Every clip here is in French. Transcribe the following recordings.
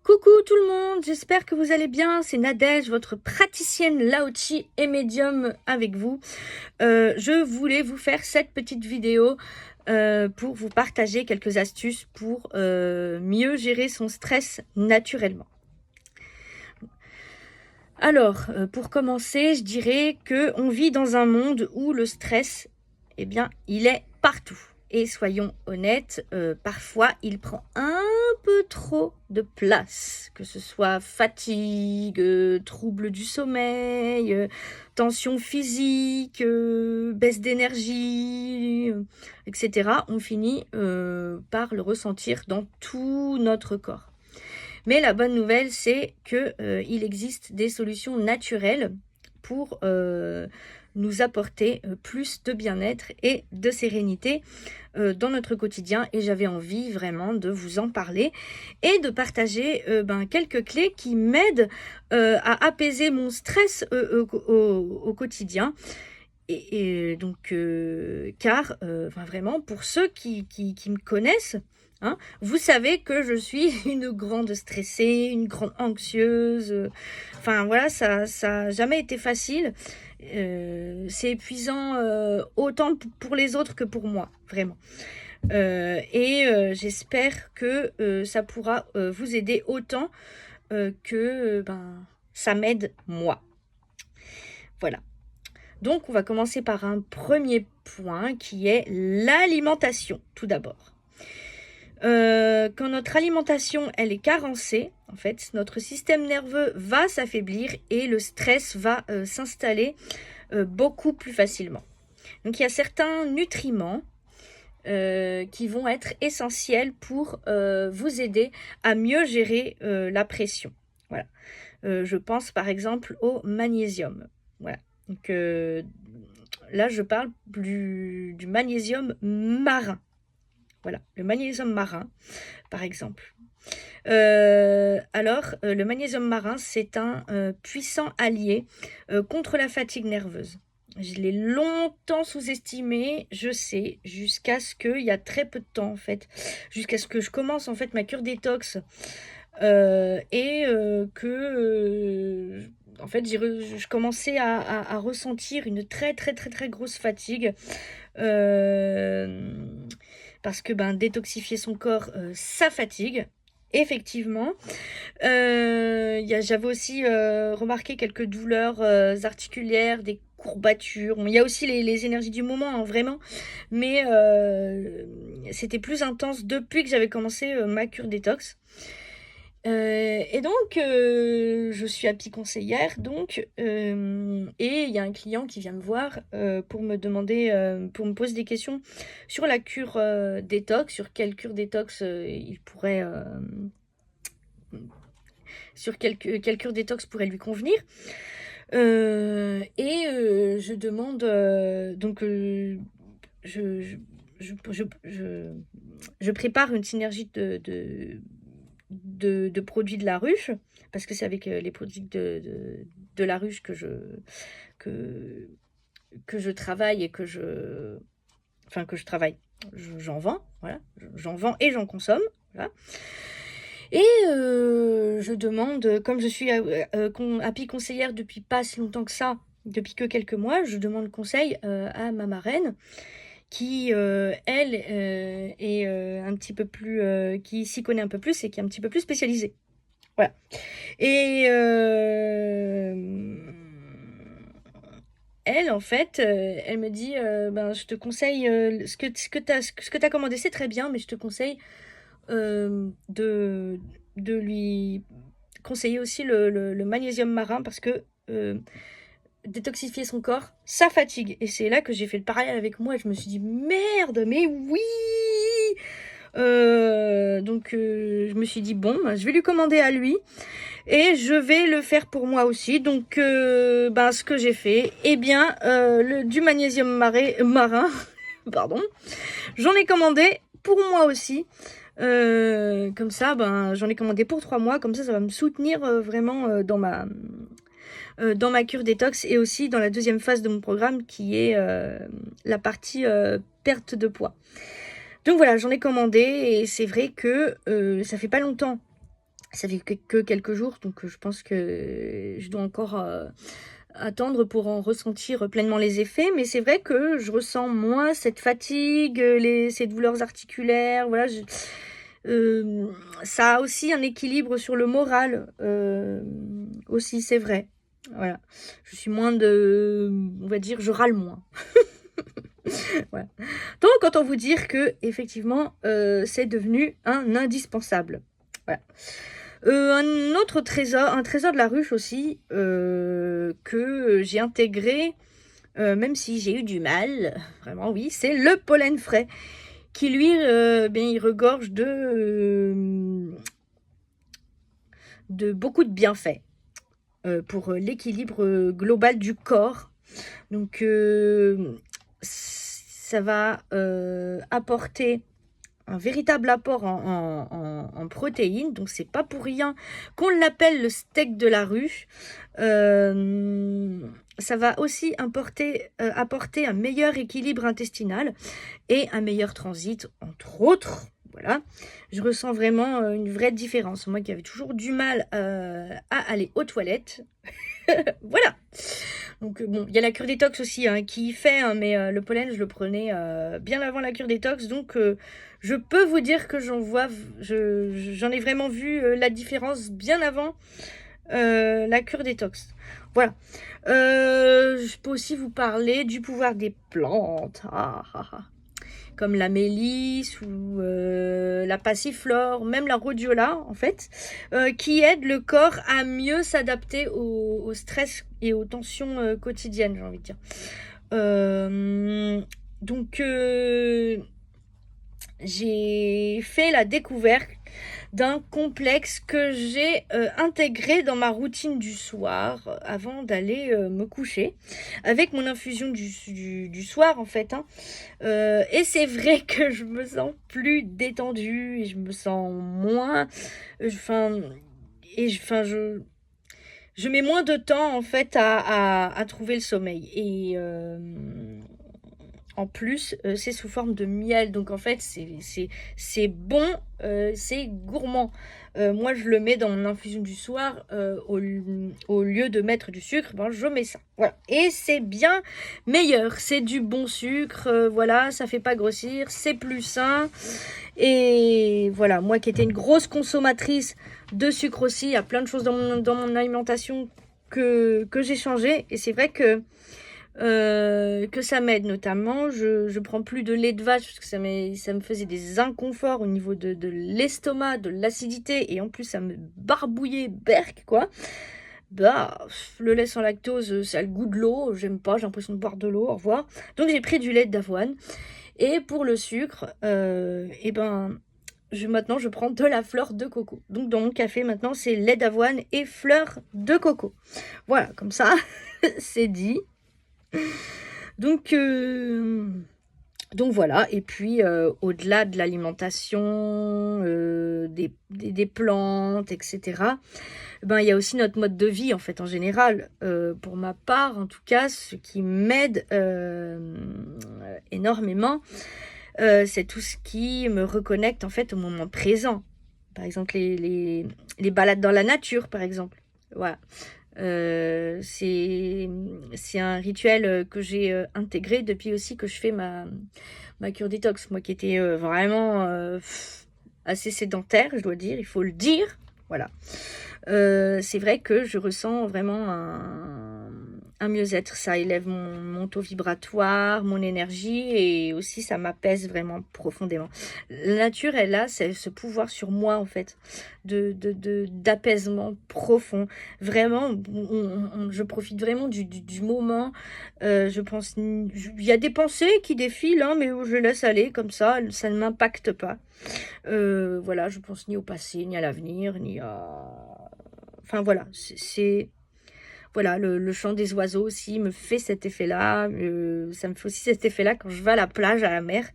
Coucou tout le monde, j'espère que vous allez bien, c'est Nadège, votre praticienne Lao-Chi et médium avec vous. Je voulais vous faire cette petite vidéo pour vous partager quelques astuces pour mieux gérer son stress naturellement. Alors, pour commencer, je dirais qu'on vit dans un monde où le stress, eh bien, il est partout. Et soyons honnêtes, parfois il prend un peu trop de place, que ce soit fatigue, troubles du sommeil, tension physique, baisse d'énergie, etc. On finit par le ressentir dans tout notre corps. Mais la bonne nouvelle, c'est qu'il existe des solutions naturelles pour nous apporter plus de bien-être et de sérénité dans notre quotidien. Et j'avais envie vraiment de vous en parler et de partager quelques clés qui m'aident à apaiser mon stress au quotidien. Et donc, car vraiment, pour ceux qui me connaissent, hein, vous savez que je suis une grande stressée, une grande anxieuse. Enfin voilà, ça n'a jamais été facile. C'est épuisant autant pour les autres que pour moi, vraiment. J'espère que ça pourra vous aider autant que ça m'aide moi. Voilà. Donc, on va commencer par un premier point qui est l'alimentation, tout d'abord. Quand notre alimentation elle est carencée, en fait, notre système nerveux va s'affaiblir et le stress va s'installer beaucoup plus facilement. Donc, il y a certains nutriments qui vont être essentiels pour vous aider à mieux gérer la pression. Voilà. Je pense par exemple au magnésium. Voilà. Donc là, je parle du magnésium marin. Voilà, le magnésium marin, par exemple. Le magnésium marin, c'est un puissant allié contre la fatigue nerveuse. Je l'ai longtemps sous-estimé, je sais, jusqu'à ce qu'il y a très peu de temps, en fait, jusqu'à ce que je commence, en fait, ma cure détox en fait, je commençais à ressentir une très grosse fatigue parce que détoxifier son corps, ça fatigue. Effectivement, j'avais aussi remarqué quelques douleurs articulaires, des courbatures. Il y a aussi les énergies du moment, hein, vraiment. Mais c'était plus intense depuis que j'avais commencé ma cure détox. Je suis conseillère, et il y a un client qui vient me voir pour me demander, pour me poser des questions sur la cure détox, sur quelle cure détox il pourrait, quelle cure détox pourrait lui convenir. Je demande je prépare une synergie de produits de la ruche, parce que c'est avec les produits de la ruche que je travaille et que je travaille, j'en vends, voilà, j'en vends et j'en consomme, voilà. Et je demande, comme je suis happy conseillère depuis pas si longtemps que ça, depuis que quelques mois, je demande conseil à ma marraine qui, elle, est un petit peu plus, qui s'y connaît un peu plus et qui est un petit peu plus spécialisée. Voilà. Et elle, en fait, elle me dit, je te conseille, ce que t'as commandé, c'est très bien, mais je te conseille de lui conseiller aussi le magnésium marin, parce que détoxifier son corps, ça fatigue. Et c'est là que j'ai fait le parallèle avec moi. Je me suis dit, merde, mais oui. Je me suis dit, bon, je vais lui commander à lui et je vais le faire pour moi aussi. Donc, ce que j'ai fait, du magnésium marin, pardon, j'en ai commandé pour moi aussi. Comme ça, j'en ai commandé pour 3 mois. Comme ça va me soutenir vraiment dans ma cure détox, et aussi dans la deuxième phase de mon programme qui est la partie perte de poids. Donc voilà, j'en ai commandé, et c'est vrai que ça fait pas longtemps Ça fait que quelques jours, donc je pense que je dois encore attendre pour en ressentir pleinement les effets. Mais c'est vrai que je ressens moins cette fatigue, ces douleurs articulaires. Voilà, ça a aussi un équilibre sur le moral, aussi, c'est vrai. Voilà, je suis moins on va dire, je râle moins. Voilà. Donc, autant vous dire que effectivement, c'est devenu un indispensable. Voilà. Un autre trésor, un trésor de la ruche aussi, que j'ai intégré, même si j'ai eu du mal, vraiment oui, c'est le pollen frais, qui lui, bien, il regorge de beaucoup de bienfaits pour l'équilibre global du corps. Donc, ça va apporter un véritable apport en protéines. Donc, c'est pas pour rien qu'on l'appelle le steak de la ruche. Ça va aussi apporter un meilleur équilibre intestinal et un meilleur transit, entre autres. Voilà, je ressens vraiment une vraie différence. Moi qui avais toujours du mal à aller aux toilettes. Voilà. Donc bon, il y a la cure détox aussi qui y fait, mais le pollen, je le prenais bien avant la cure détox. Donc je peux vous dire que j'en ai vraiment vu la différence bien avant la cure détox. Voilà. Je peux aussi vous parler du pouvoir des plantes. Comme la mélisse ou la passiflore, même la rhodiola en fait, qui aide le corps à mieux s'adapter au stress et aux tensions quotidiennes, j'ai envie de dire. Donc j'ai fait la découverte d'un complexe que j'ai intégré dans ma routine du soir avant d'aller me coucher, avec mon infusion du soir en fait. Et c'est vrai que je me sens plus détendue et je me sens moins... je mets moins de temps en fait à trouver le sommeil. Et en plus, c'est sous forme de miel. Donc en fait, c'est bon, c'est gourmand. Moi, je le mets dans mon infusion du soir. Au lieu de mettre du sucre, ben, je mets ça. Voilà. Et c'est bien meilleur. C'est du bon sucre. Voilà, ça fait pas grossir. C'est plus sain. Et voilà, moi qui étais une grosse consommatrice de sucre aussi, il y a plein de choses dans mon alimentation que j'ai changé. Et c'est vrai que ça m'aide. Notamment, je prends plus de lait de vache parce que ça me faisait des inconforts au niveau de l'estomac, de l'acidité, et en plus ça me barbouillait berk quoi. Bah, le lait sans lactose, ça a le goût de l'eau, j'aime pas, j'ai l'impression de boire de l'eau, au revoir. Donc j'ai pris du lait d'avoine. Et pour le sucre, et ben maintenant je prends de la fleur de coco. Donc dans mon café maintenant c'est lait d'avoine et fleur de coco. Voilà, comme ça c'est dit. Donc voilà, et puis au-delà de l'alimentation, des plantes, etc., ben, il y a aussi notre mode de vie en fait en général. Pour ma part, en tout cas, ce qui m'aide énormément, c'est tout ce qui me reconnecte en fait au moment présent. Par exemple, les balades dans la nature, par exemple. Voilà. C'est un rituel que j'ai intégré depuis aussi que je fais ma cure détox. Moi qui étais vraiment assez sédentaire, je dois dire, il faut le dire. Voilà. C'est vrai que je ressens vraiment un mieux-être. Ça élève mon taux vibratoire, mon énergie, et aussi ça m'apaise vraiment profondément. La nature, elle a ce pouvoir sur moi en fait, d'apaisement profond. Vraiment, je profite vraiment du moment. Je pense, il y a des pensées qui défilent, mais je laisse aller comme ça ne m'impacte pas. Voilà, je pense ni au passé, ni à l'avenir, ni à... Enfin voilà, voilà, le chant des oiseaux aussi me fait cet effet-là. Ça me fait aussi cet effet-là quand je vais à la plage, à la mer.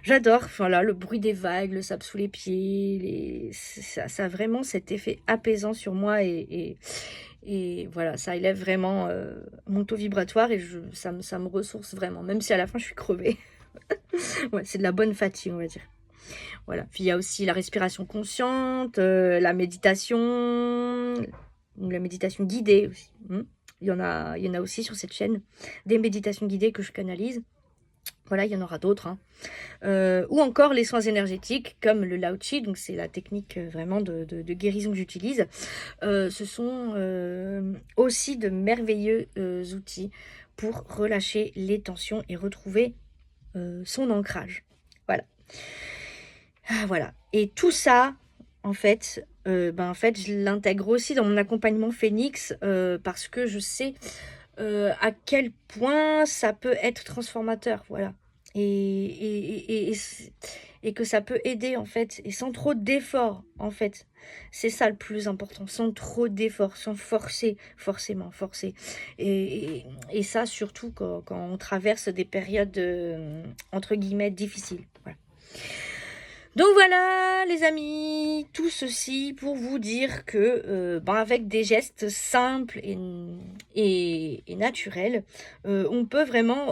J'adore, voilà, le bruit des vagues, le sable sous les pieds. Ça a vraiment cet effet apaisant sur moi. Et voilà, ça élève vraiment mon taux vibratoire, et ça me ressource vraiment. Même si à la fin, je suis crevée. Ouais, c'est de la bonne fatigue, on va dire. Voilà. Puis il y a aussi la respiration consciente, la méditation guidée aussi. Il y en a aussi sur cette chaîne, des méditations guidées que je canalise. Voilà, il y en aura d'autres. Ou encore les soins énergétiques, comme le Lao Chi, donc c'est la technique vraiment de guérison que j'utilise. Ce sont aussi de merveilleux outils pour relâcher les tensions et retrouver son ancrage. Voilà. Voilà. Et tout ça, en fait, je l'intègre aussi dans mon accompagnement Phoenix parce que je sais à quel point ça peut être transformateur, voilà. Et que ça peut aider, en fait, et sans trop d'efforts, en fait. C'est ça le plus important, sans trop d'efforts, sans forcer, forcément, forcer. Et ça, surtout quand on traverse des périodes, entre guillemets, difficiles, voilà. Donc voilà les amis, tout ceci pour vous dire que avec des gestes simples et naturels, on peut vraiment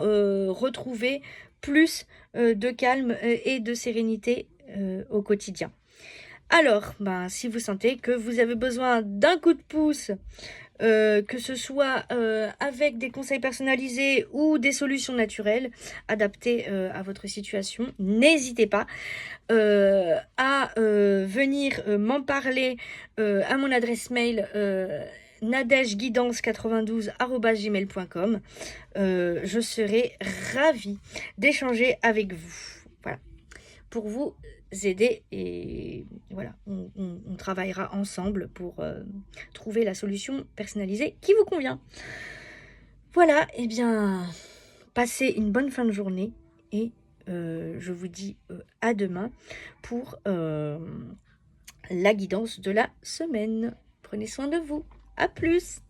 retrouver plus de calme et de sérénité au quotidien. Alors, si vous sentez que vous avez besoin d'un coup de pouce, que ce soit avec des conseils personnalisés ou des solutions naturelles adaptées à votre situation, n'hésitez pas à venir m'en parler à mon adresse mail nadejguidance92@gmail.com. Je serai ravie d'échanger avec vous. Voilà. Pour vous aider et voilà, on travaillera ensemble pour trouver la solution personnalisée qui vous convient. Voilà, et bien, passez une bonne fin de journée et je vous dis à demain pour la guidance de la semaine. Prenez soin de vous. À plus!